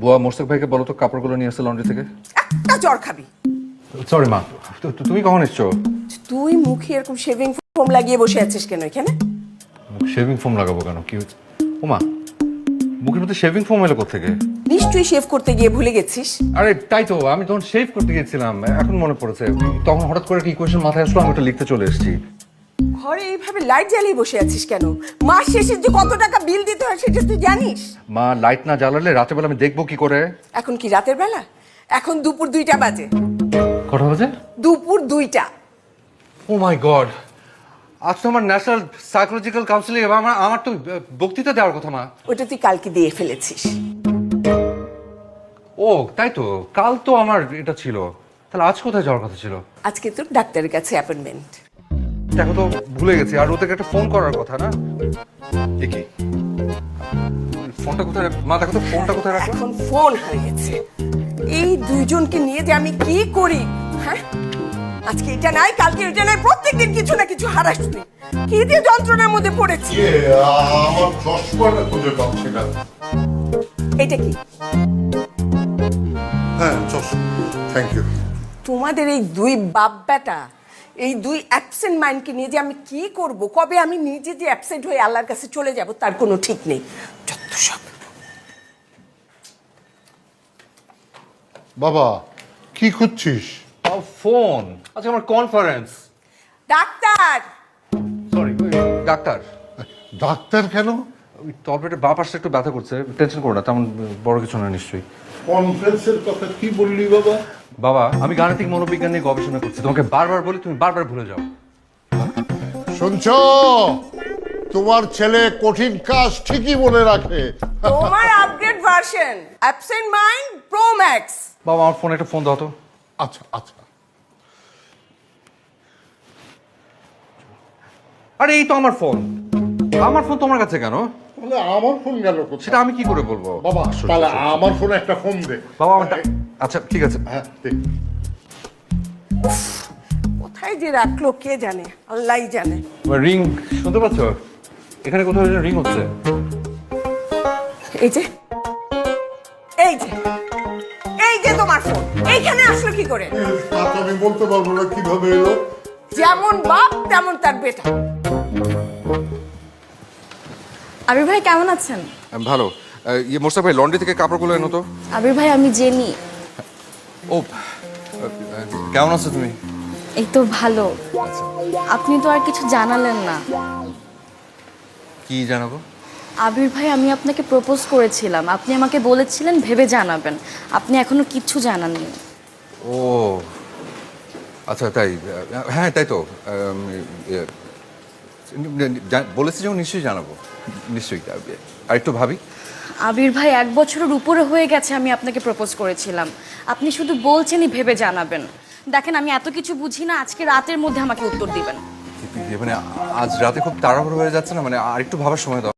বুয়া মোরসেক ভাইকে বলো তো কাপড়গুলো নিয়ে আসছে লন্ড্রি থেকে। একটা জ্বর খাবি। সরি মা, তুমি কখন এসছো? তুই মুখে এরকম শেভিং ফোম লাগিয়ে বসে আছিস কেন এখানে? শেভিং ফোম লাগাবো কেন, কি হয়েছে? ও মা, মুখের মধ্যে শেভিং ফোম এলো কোত্থেকে? নিশ্চয়ই শেভ করতে গিয়ে ভুলে গেছিস। আরে তাই তো, আমি তখন শেভ করতে গিয়েছিলাম, এখন মনে পড়েছে। তখন হঠাৎ করে একটা ইকুয়েশন মাথায় আসলো, আমি ওটা লিখতে চলে এসেছি। ঘরে এইভাবে লাইট জ্বালিয়ে বসে আছিস কেন? মাস শেষে যে কত টাকা বিল দিতে হয় সেটা তুই জানিস? মা, লাইট না জ্বালালে রাতের বেলা আমি দেখবো কি করে? এখন কি রাতের বেলা? এখন দুপুর 2টা বাজে। কটা বাজে? দুপুর 2টা। ও মাই গড, আজ তো আমার ন্যাশনাল সাইকোলজিক্যাল কাউন্সিলিং, আমার তো বক্তৃতা দেওয়ার কথা মা। ওটা তুই কালকে দিয়ে ফেলেছিস। ও তাই তো, কাল তো আমার এটা ছিল, তাহলে আজ কোথায় যাওয়ার কথা ছিল? আজকে তোর ডাক্তারের কাছে অ্যাপয়েন্টমেন্ট। দেখো তো, ভুলে গেছি। আর ওদেরকে একটা ফোন করার কথা না? দেখি ফোনটা কোথায় মা, দেখো তো ফোনটা কোথায় রাখো। এখন ফোন হারিয়েছে। এই দুইজনকে নিয়ে যে আমি কি করি, হ্যাঁ? আজকে এটা নাই, কালকে এটা নাই, প্রত্যেকদিন কিছু না কিছু হারাস তুই। কি দিয়ে যন্ত্রণার মধ্যে পড়েছি। আমার চশমাটা খুঁজে পাচ্ছি না। এটা কি? হ্যাঁ, চশমা, থ্যাংক ইউ। তোমাদের এই দুই বাপ বেটা, এই দুই অ্যাবসেন্ট মাইন্ডকে নিয়ে যে আমি কি করব, কবে আমি নিজে যে অ্যাবসেন্ট হয়ে আল্লাহর কাছে চলে যাব তার কোনো ঠিক নেই। যত সব। বাবা, কি খুঁজছিস? ফোন, আজকে আমার conference. Doctor! Sorry, doctor. Doctor কেন? ওই তলপেটের বাঁ পাশটা একটু ব্যথা করছে, টেনশন করো না, তেমন বড় কিছু না নিশ্চয়ই। কনফারেন্সের কথা কি বললি বাবা? বাবা, আমি গাণিতিক মনোবিজ্ঞান নিয়ে গবেষণা করছি, তোমাকে বারবার বলি, তুমি বারবার ভুলে যাও। শুনছ, তোমার ছেলে কঠিন কাজ ঠিকই মনে রাখে। তোমার upgrade version absent mind pro max. বাবা, আমার ফোনে একটা ফোন দাও তো। আচ্ছা আচ্ছা। আরে এই তো আমার ফোন। আমার ফোন তোমার কাছে কেন? তাহলে আমার ফোন গেল কোথায়? সেটা আমি কি করে বলবো বাবা, তাহলে আমার ফোনে একটা ফোন দে। বাবা, আমার আচ্ছা ঠিক আছে। হ্যাঁ, দে। কোথায় যে রাখলো কে জানে, আল্লাহই জানে। রিং শুনতে পাচ্ছ? এখানে কোথাও রিং হচ্ছে। এই যে, এই যে, এই যে তোমার ফোন এইখানে আসলো কি করে? তা তো আমি বলতে পারবো না কিভাবে এলো। যেমন বাপ তেমন তার বেটা। আবির ভাই কেমন আছেন? ভালো। মোস্তাক ভাই, লন্ড্রি থেকে কাপড়গুলো এনো তো। আবির ভাই আমি জেনি। ও, কেমন আছো তুমি? এই তো ভালো। আপনি তো আর কিছু জানালেন না। কি জানাবো? আবির ভাই আমি আপনাকে প্রপোজ করেছিলাম, আপনি আমাকে বলেছিলেন ভেবে জানাবেন। আপনি এখনো কিচ্ছু জানাননি। ও আচ্ছা, তাই? হ্যাঁ তাই তো। বলেছি যখন নিশ্চয়ই জানাবো, নিশ্চয়ই। আর একটু ভাবি। আবির ভাই 1 বছরের উপরে হয়ে গেছে আমি আপনাকে প্রপোজ করেছিলাম, আপনি শুধু বলছেনই ভেবে জানাবেন। দেখেন আমি এত কিছু বুঝি না, আজকে রাতের মধ্যে আমাকে উত্তর দিবেন। মানে আজ রাতে খুব তাড়াহুড়ো হয়ে যাচ্ছে না? মানে আর একটু ভাবার সময় দাও।